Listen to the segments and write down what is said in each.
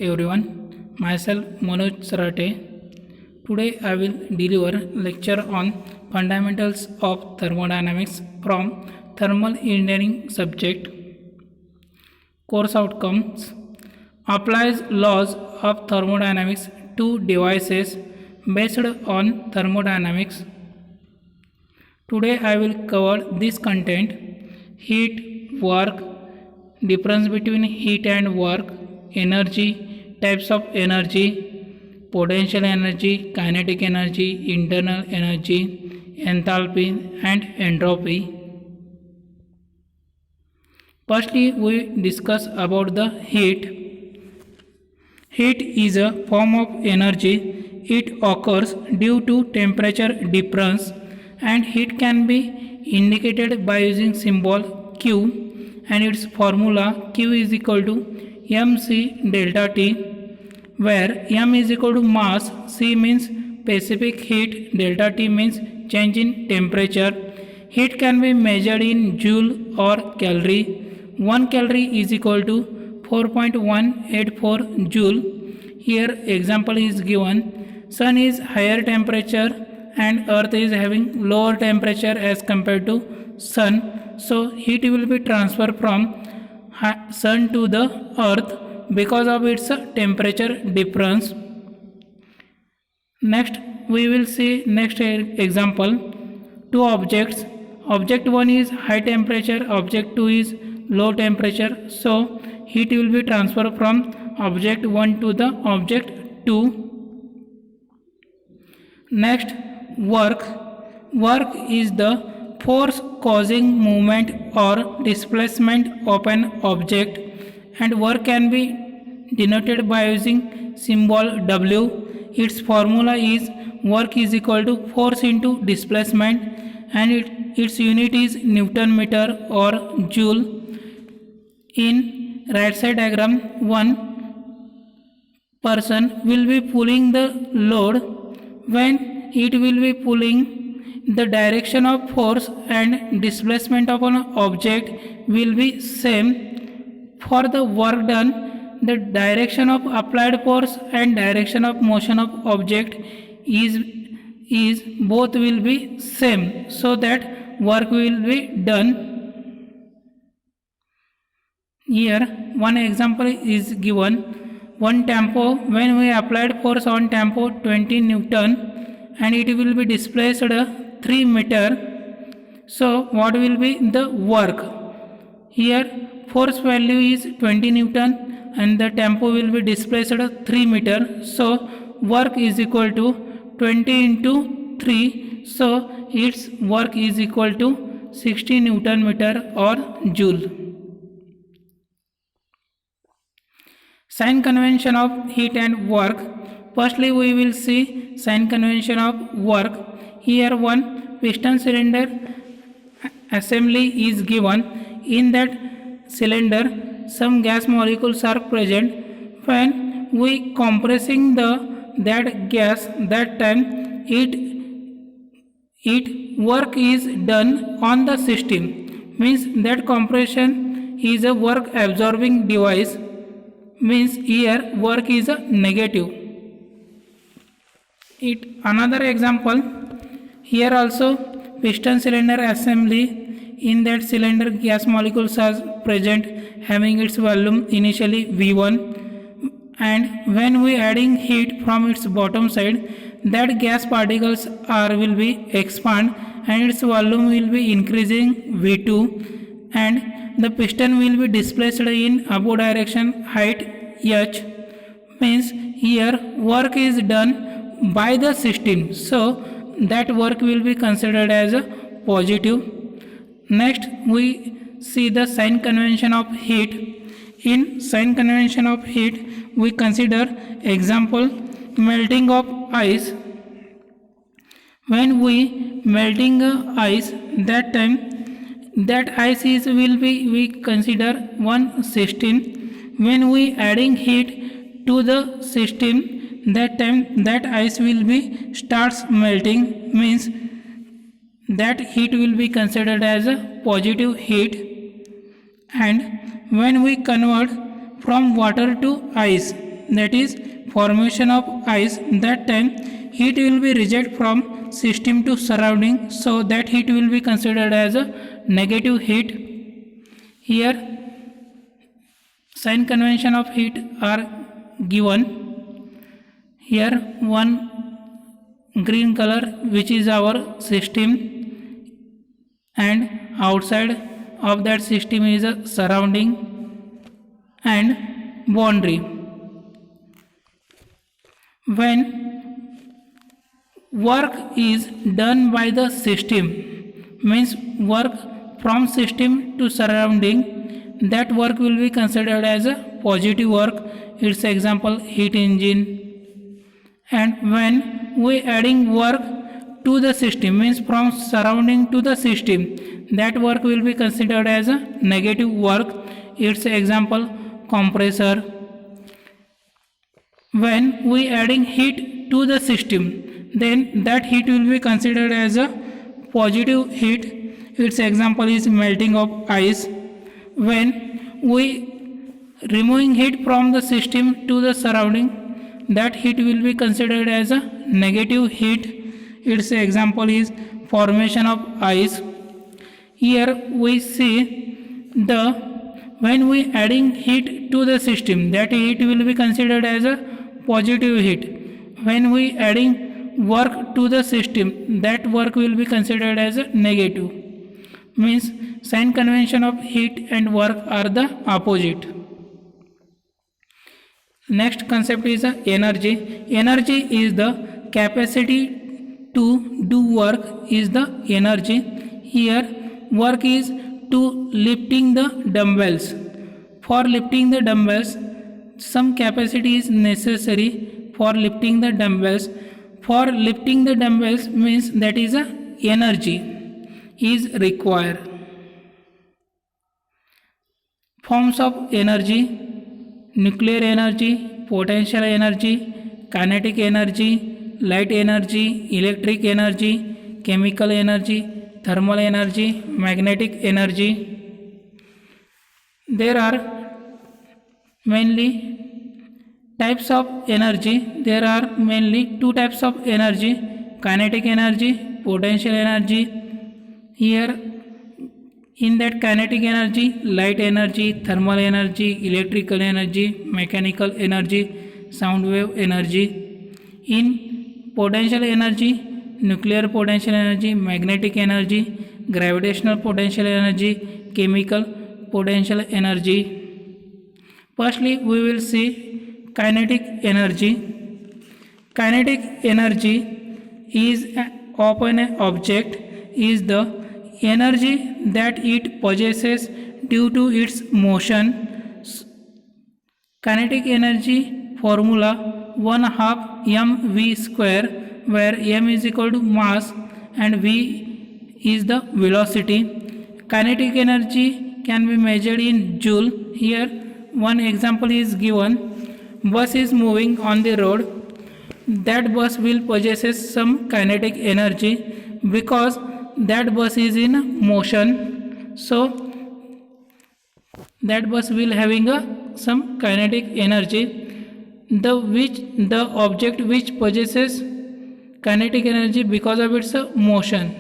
everyone, myself Manoj Sarate. Today I will deliver lecture on fundamentals of thermodynamics from thermal engineering subject. Course outcomes: applies laws of thermodynamics to devices based on thermodynamics. Today I will cover this content: heat, work, difference between heat and work, energy, types of energy, potential energy, kinetic energy, internal energy, enthalpy and entropy. Firstly, we discuss about the heat. Heat is a form of energy. It occurs due to temperature difference, and heat can be indicated by using symbol Q, and its formula Q is equal to mc delta T, where m is equal to mass, C means specific heat, delta T means change in temperature. Heat can be measured in joule or calorie. 1 calorie is equal to 4.184 joule. Here example is given: sun is higher temperature and earth is having lower temperature as compared to sun, so heat will be transferred from sun to the earth because of its temperature difference. Next we will see next example: two objects. Object 1 is high temperature, object 2 is low temperature, so heat will be transferred from object 1 to the object 2. Next, work. Work is the force causing movement or displacement of an object, and work can be denoted by using symbol W. Its formula is work is equal to force into displacement, and its unit is Newton meter or joule. In right side diagram, one person will be pulling the load. When it will be pulling, the direction of force and displacement of an object will be same. For the work done, the direction of applied force and direction of motion of object is both will be same, so that work will be done. Here one example is given: one tempo, when we applied force on tempo 20 Newton and it will be displaced 3 meter, so what will be the work? Here force value is 20 Newton and the tempo will be displaced 3 meter, so work is equal to 20 into 3, so its work is equal to 60 Newton meter or joule. Sign convention of heat and work. Firstly we will see sign convention of work. Here one piston cylinder assembly is given. In that cylinder some gas molecules are present. When we compressing that gas, that time it work is done on the system, means that compression is a work absorbing device, means here work is a negative. Another example, here also piston cylinder assembly. In that cylinder gas molecules are present having its volume initially V1, and when we adding heat from its bottom side, that gas particles will be expand and its volume will be increasing V2, and the piston will be displaced in above direction height h, means here work is done by the system, so that work will be considered as a positive. Next we see the sign convention of heat. In sign convention of heat we consider example melting of ice. When we melting ice, that time that ice is will be we consider one system. When we adding heat to the system, that time that ice will be starts melting, means that heat will be considered as a positive heat. And when we convert from water to ice, that is formation of ice, that time heat will be reject from system to surrounding, so that heat will be considered as a negative heat. Here sign convention of heat are given. Here one green color which is our system, and outside of that system is a surrounding and boundary. When work is done by the system, means work from system to surrounding, that work will be considered as a positive work. Its example heat engine. And when we adding work to the system, means from surrounding to the system, that work will be considered as a negative work. Its example compressor. When we adding heat to the system, then that heat will be considered as a positive heat. Its example is melting of ice. When we removing heat from the system to the surrounding, that heat will be considered as a negative heat. Its example is formation of ice. Here we see the when we adding heat to the system, that heat will be considered as a positive heat. When we adding work to the system, that work will be considered as a negative. Means sign convention of heat and work are the opposite. Next concept is energy. Energy is the capacity to do work is the energy. Here work is to lifting the dumbbells. For lifting the dumbbells, some capacity is necessary for lifting the dumbbells. For lifting the dumbbells means that is a energy is required. Forms of energy: nuclear energy, potential energy, kinetic energy, light energy, electric energy, chemical energy, thermal energy, magnetic energy. There are mainly types of energy. There are mainly two types of energy: kinetic energy, potential energy. Here in that kinetic energy, light energy, thermal energy, electrical energy, mechanical energy, sound wave energy. In potential energy, nuclear potential energy, magnetic energy, gravitational potential energy, chemical potential energy. Firstly, we will see kinetic energy. Kinetic energy is of an object is the energy that it possesses due to its motion. Kinetic energy formula 1/2 mv square, where m is equal to mass and v is the velocity. Kinetic energy can be measured in joule. Here one example is given. Bus is moving on the road. That bus will possess some kinetic energy because that bus is in motion. So that bus will having some kinetic energy. The object which possesses kinetic energy because of its motion.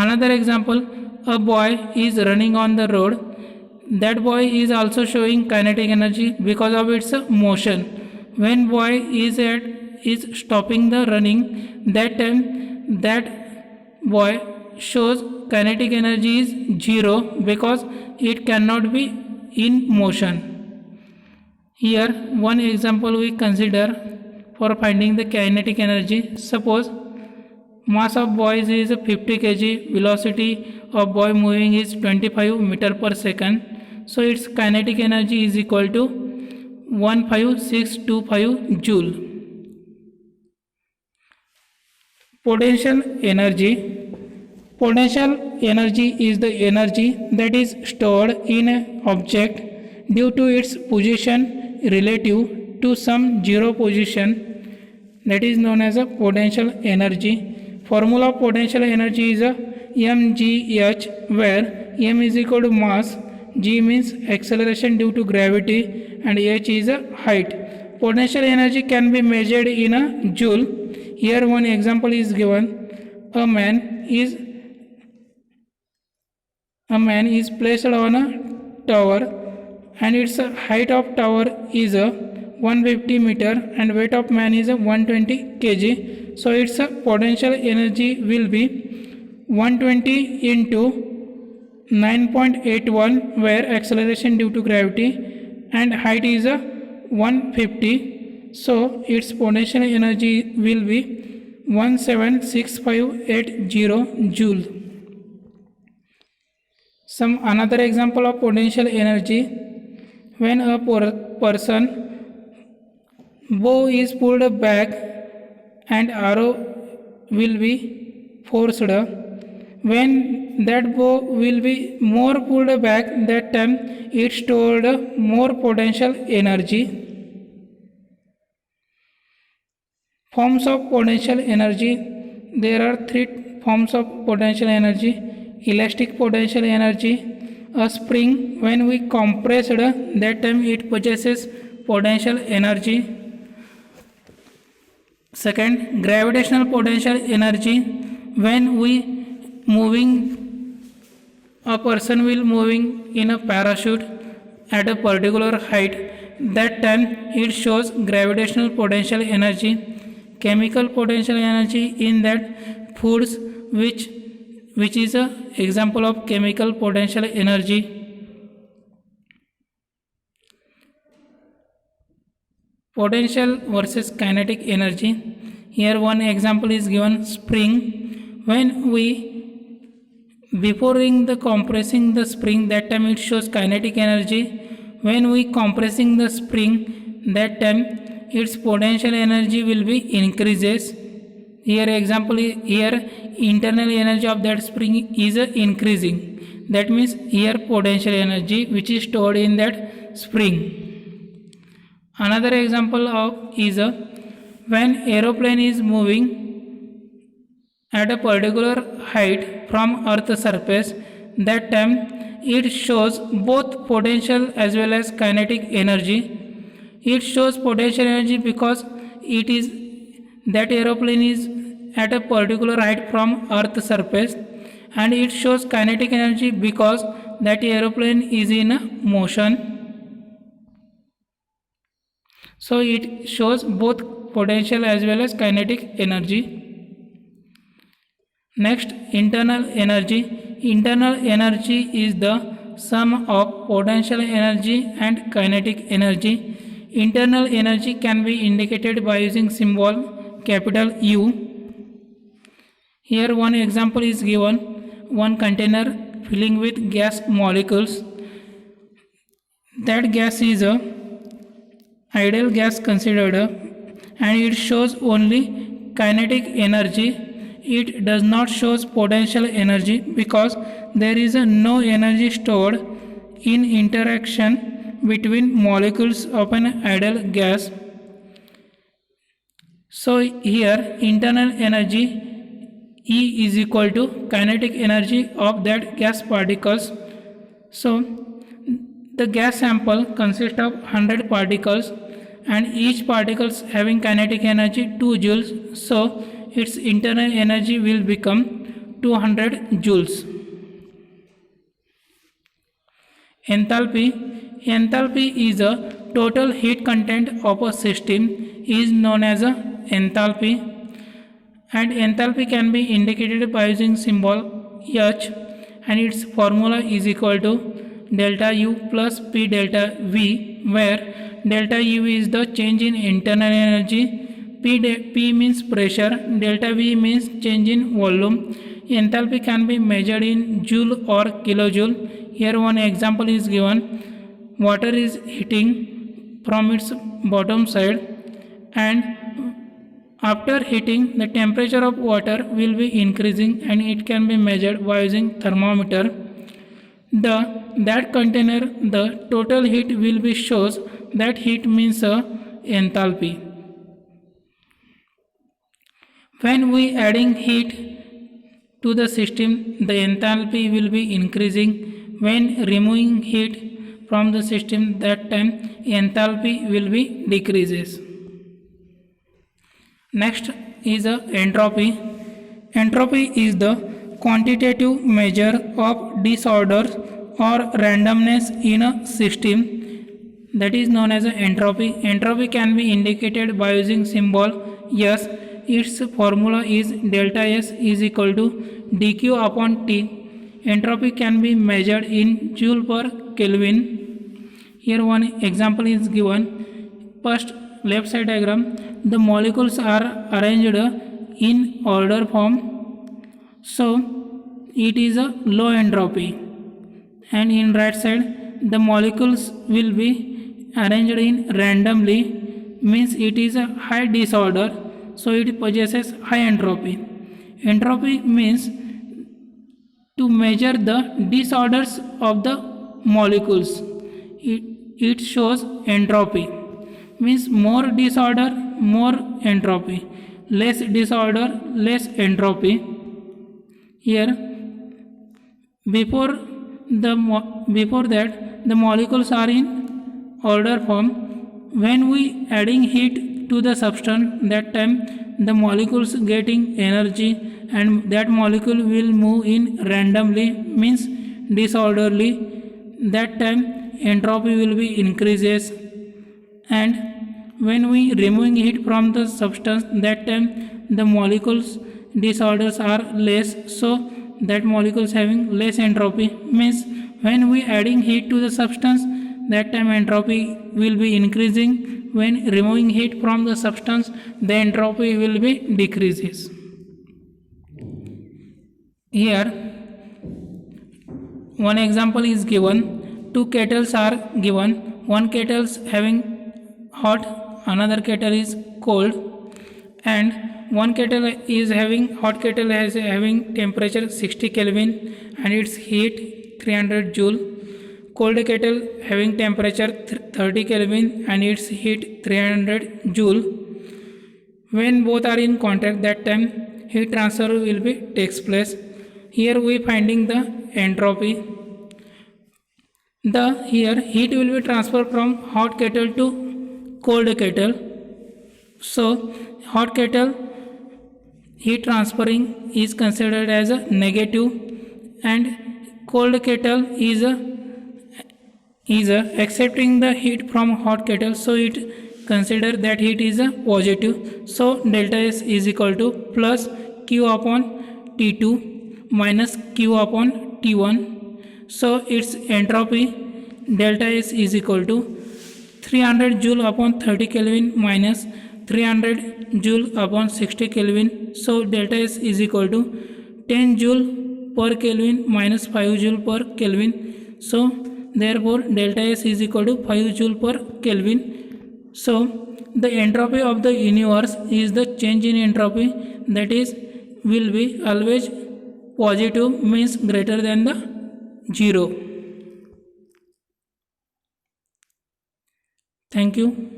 Another example: a boy is running on the road. That boy is also showing kinetic energy because of its motion. When boy is stopping the running, that time that boy shows kinetic energy is 0 because it cannot be in motion. Here one example we consider for finding the kinetic energy. Suppose mass of boy is 50 kg, velocity of boy moving is 25 meter per second. So its kinetic energy is equal to 15625 joule. Potential energy. Potential energy is the energy that is stored in an object due to its position relative to some zero position. That is known as a potential energy. Formula of potential energy is a mgh, where m is equal to mass, g means acceleration due to gravity, and h is a height. Potential energy can be measured in a joule. Here one example is given. A man is placed on a tower and its height of tower is a 150 meter and weight of man is a 120 kg. So its potential energy will be 120 into 9.81, where acceleration due to gravity, and height is a 150. So its potential energy will be 176580 joule. Some another example of potential energy: when a person bow is pulled back and arrow will be forced. When that bow will be more pulled back, that time it stored more potential energy. Forms of potential energy: there are three forms of potential energy. Elastic potential energy: a spring, when we compress it, that time it possesses potential energy. Second, gravitational potential energy: when we a person will moving in a parachute at a particular height, that time it shows gravitational potential energy. Chemical potential energy: in that foods, which is a example of chemical potential energy. Potential versus kinetic energy: here one example is given. Spring, when we before the compressing the spring, that time it shows kinetic energy. When we compressing the spring, that time its potential energy will be increases. Here example is, here internal energy of that spring is increasing. That means here potential energy which is stored in that spring. Another example of is when aeroplane is moving at a particular height from earth surface, that time it shows both potential as well as kinetic energy. It shows potential energy because it is that aeroplane is at a particular height from earth surface, and it shows kinetic energy because that aeroplane is in motion. So it shows both potential as well as kinetic energy. Next, internal energy. Internal energy is the sum of potential energy and kinetic energy. Internal energy can be indicated by using symbol capital U. Here one example is given. One container filling with gas molecules. That gas is a ideal gas considered, and it shows only kinetic energy. It does not show potential energy because there is no energy stored in interaction between molecules of an ideal gas. So here internal energy E is equal to kinetic energy of that gas particles. So the gas sample consists of 100 particles, and each particles having kinetic energy 2 joules. So its internal energy will become 200 joules. Enthalpy. Enthalpy is a total heat content of a system is known as a enthalpy, and enthalpy can be indicated by using symbol H, and its formula is equal to delta U plus P delta V, where delta U is the change in internal energy, P means pressure, delta V means change in volume. Enthalpy can be measured in joule or kilojoule. Here one example is given. Water is heating from its bottom side, and after heating the temperature of water will be increasing, and it can be measured by using thermometer. That container, the total heat will be shows. That heat means enthalpy. When we adding heat to the system, the enthalpy will be increasing. When removing heat from the system, that time enthalpy will be decreases. Next is entropy. Entropy is the quantitative measure of disorder or randomness in a system, that is known as entropy. Entropy can be indicated by using symbol S. Its formula is delta S is equal to dq upon T. Entropy can be measured in joule per Kelvin. Here one example is given. First, left side diagram, the molecules are arranged in order form, so it is a low entropy. And in right side, the molecules will be arranged in randomly, means it is a high disorder, so it possesses high entropy. Entropy means to measure the disorders of the molecules. It shows entropy, means more disorder, more entropy, less disorder, less entropy. Here, before that the molecules are in order form. When we adding heat to the substance, that time the molecules getting energy, and that molecule will move in randomly, means disorderly. That time entropy will be increases. And when we removing heat from the substance, that time the molecules disorders are less, so that molecules having less entropy, means when we adding heat to the substance, that time entropy will be increasing. When removing heat from the substance, the entropy will be decreases. Here one example is given. Two kettles are given. One kettle is having hot, another kettle is cold, and one kettle is having hot kettle is having temperature 60 Kelvin and its heat 300 joule. Cold kettle having temperature 30 Kelvin and its heat 300 joule. When both are in contact, that time heat transfer will be takes place. Here we finding the entropy. Here heat will be transferred from hot kettle to cold kettle. So hot kettle heat transferring is considered as a negative, and cold kettle is accepting the heat from hot kettle, so it consider that heat is a positive. So delta S is equal to plus Q upon T2 minus Q upon T1. So its entropy delta S is equal to 300 joule upon 30 Kelvin minus 300 joule upon 60 Kelvin. So delta S is equal to 10 joule per Kelvin minus 5 joule per Kelvin. So therefore delta S is equal to 5 joule per Kelvin. So the entropy of the universe is the change in entropy, that is will be always positive, means greater than the 0. Thank you.